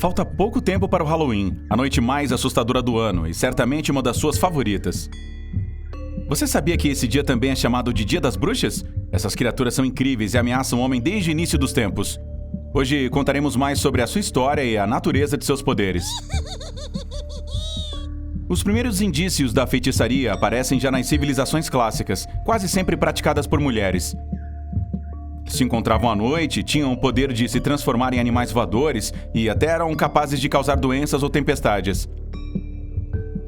Falta pouco tempo para o Halloween, a noite mais assustadora do ano e certamente uma das suas favoritas. Você sabia que esse dia também é chamado de Dia das Bruxas? Essas criaturas são incríveis e ameaçam o homem desde o início dos tempos. Hoje contaremos mais sobre a sua história e a natureza de seus poderes. Os primeiros indícios da feitiçaria aparecem já nas civilizações clássicas, quase sempre praticadas por mulheres. Se encontravam à noite, tinham o poder de se transformar em animais voadores e até eram capazes de causar doenças ou tempestades.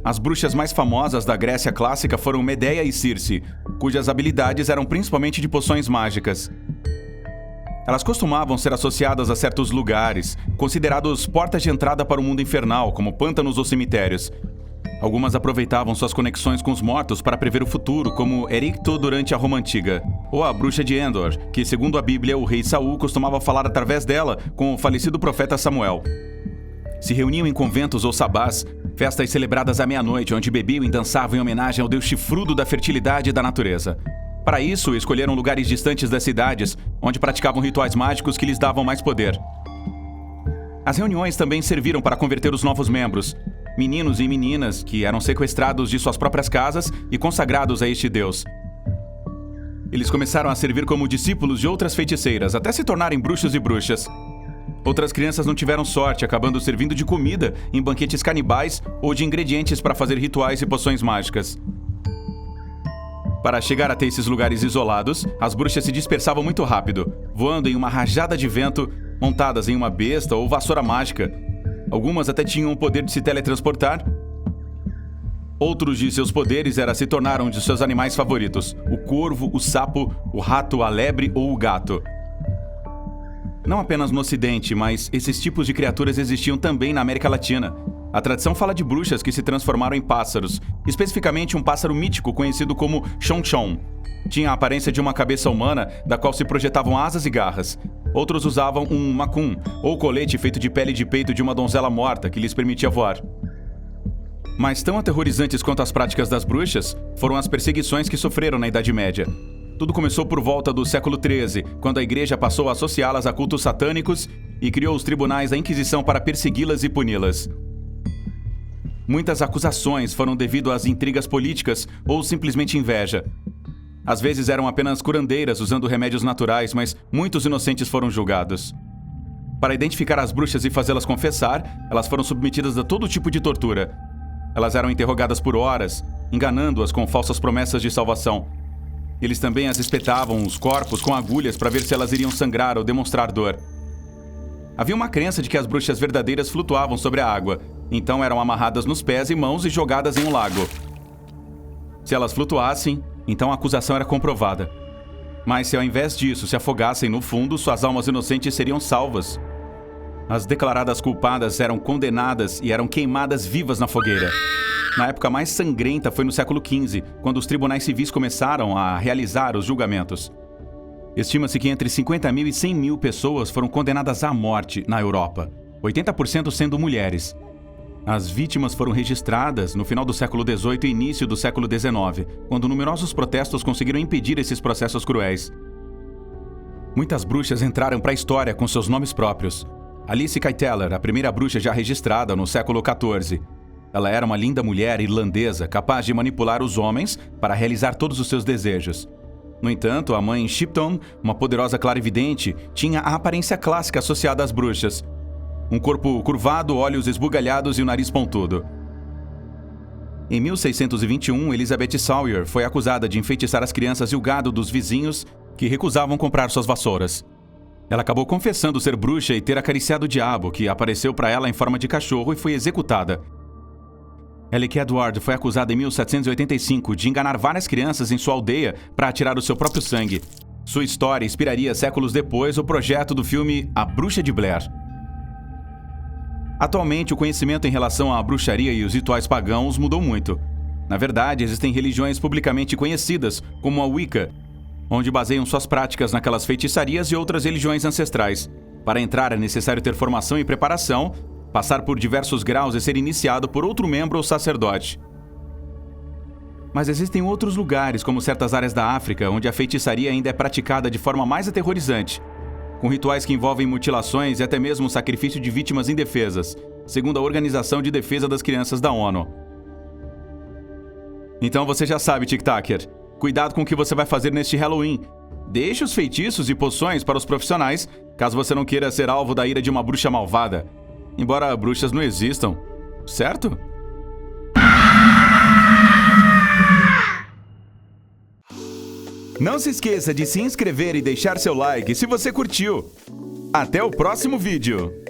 As bruxas mais famosas da Grécia clássica foram Medeia e Circe, cujas habilidades eram principalmente de poções mágicas. Elas costumavam ser associadas a certos lugares, considerados portas de entrada para o mundo infernal, como pântanos ou cemitérios. Algumas aproveitavam suas conexões com os mortos para prever o futuro, como Ericto durante a Roma Antiga, ou a bruxa de Endor, que, segundo a Bíblia, o rei Saul costumava falar através dela com o falecido profeta Samuel. Se reuniam em conventos ou sabás, festas celebradas à meia-noite, onde bebiam e dançavam em homenagem ao deus chifrudo da fertilidade e da natureza. Para isso, escolheram lugares distantes das cidades, onde praticavam rituais mágicos que lhes davam mais poder. As reuniões também serviram para converter os novos membros, meninos e meninas que eram sequestrados de suas próprias casas e consagrados a este deus. Eles começaram a servir como discípulos de outras feiticeiras, até se tornarem bruxos e bruxas. Outras crianças não tiveram sorte, acabando servindo de comida em banquetes canibais ou de ingredientes para fazer rituais e poções mágicas. Para chegar até esses lugares isolados, as bruxas se dispersavam muito rápido, voando em uma rajada de vento, montadas em uma besta ou vassoura mágica. Algumas até tinham o poder de se teletransportar. Outros de seus poderes era se tornar um de seus animais favoritos: o corvo, o sapo, o rato, a lebre ou o gato. Não apenas no Ocidente, mas esses tipos de criaturas existiam também na América Latina. A tradição fala de bruxas que se transformaram em pássaros, especificamente um pássaro mítico conhecido como Chonchon. Tinha a aparência de uma cabeça humana, da qual se projetavam asas e garras. Outros usavam um macum, ou colete feito de pele de peito de uma donzela morta, que lhes permitia voar. Mas tão aterrorizantes quanto as práticas das bruxas foram as perseguições que sofreram na Idade Média. Tudo começou por volta do século XIII, quando a Igreja passou a associá-las a cultos satânicos e criou os tribunais da Inquisição para persegui-las e puni-las. Muitas acusações foram devido às intrigas políticas ou simplesmente inveja. Às vezes eram apenas curandeiras usando remédios naturais, mas muitos inocentes foram julgados. Para identificar as bruxas e fazê-las confessar, elas foram submetidas a todo tipo de tortura. Elas eram interrogadas por horas, enganando-as com falsas promessas de salvação. Eles também as espetavam os corpos com agulhas para ver se elas iriam sangrar ou demonstrar dor. Havia uma crença de que as bruxas verdadeiras flutuavam sobre a água, então eram amarradas nos pés e mãos e jogadas em um lago. Se elas flutuassem, então a acusação era comprovada. Mas se ao invés disso se afogassem no fundo, suas almas inocentes seriam salvas. As declaradas culpadas eram condenadas e eram queimadas vivas na fogueira. Na época mais sangrenta foi no século XV, quando os tribunais civis começaram a realizar os julgamentos. Estima-se que entre 50 mil e 100 mil pessoas foram condenadas à morte na Europa, 80% sendo mulheres. As vítimas foram registradas no final do século XVIII e início do século XIX, quando numerosos protestos conseguiram impedir esses processos cruéis. Muitas bruxas entraram para a história com seus nomes próprios. Alice Keiteler, a primeira bruxa já registrada no século XIV. Ela era uma linda mulher irlandesa capaz de manipular os homens para realizar todos os seus desejos. No entanto, a mãe Shipton, uma poderosa clarividente, tinha a aparência clássica associada às bruxas. Um corpo curvado, olhos esbugalhados e o nariz pontudo. Em 1621, Elizabeth Sawyer foi acusada de enfeitiçar as crianças e o gado dos vizinhos que recusavam comprar suas vassouras. Ela acabou confessando ser bruxa e ter acariciado o diabo, que apareceu para ela em forma de cachorro e foi executada. Alec Edward foi acusada em 1785 de enganar várias crianças em sua aldeia para tirar o seu próprio sangue. Sua história inspiraria séculos depois o projeto do filme A Bruxa de Blair. Atualmente, o conhecimento em relação à bruxaria e os rituais pagãos mudou muito. Na verdade, existem religiões publicamente conhecidas, como a Wicca, onde baseiam suas práticas naquelas feitiçarias e outras religiões ancestrais. Para entrar é necessário ter formação e preparação, passar por diversos graus e ser iniciado por outro membro ou sacerdote. Mas existem outros lugares, como certas áreas da África, onde a feitiçaria ainda é praticada de forma mais aterrorizante, com rituais que envolvem mutilações e até mesmo o sacrifício de vítimas indefesas, segundo a Organização de Defesa das Crianças da ONU. Então você já sabe, Tic-Tacer. Cuidado com o que você vai fazer neste Halloween. Deixe os feitiços e poções para os profissionais, caso você não queira ser alvo da ira de uma bruxa malvada. Embora bruxas não existam, certo? Não se esqueça de se inscrever e deixar seu like se você curtiu. Até o próximo vídeo!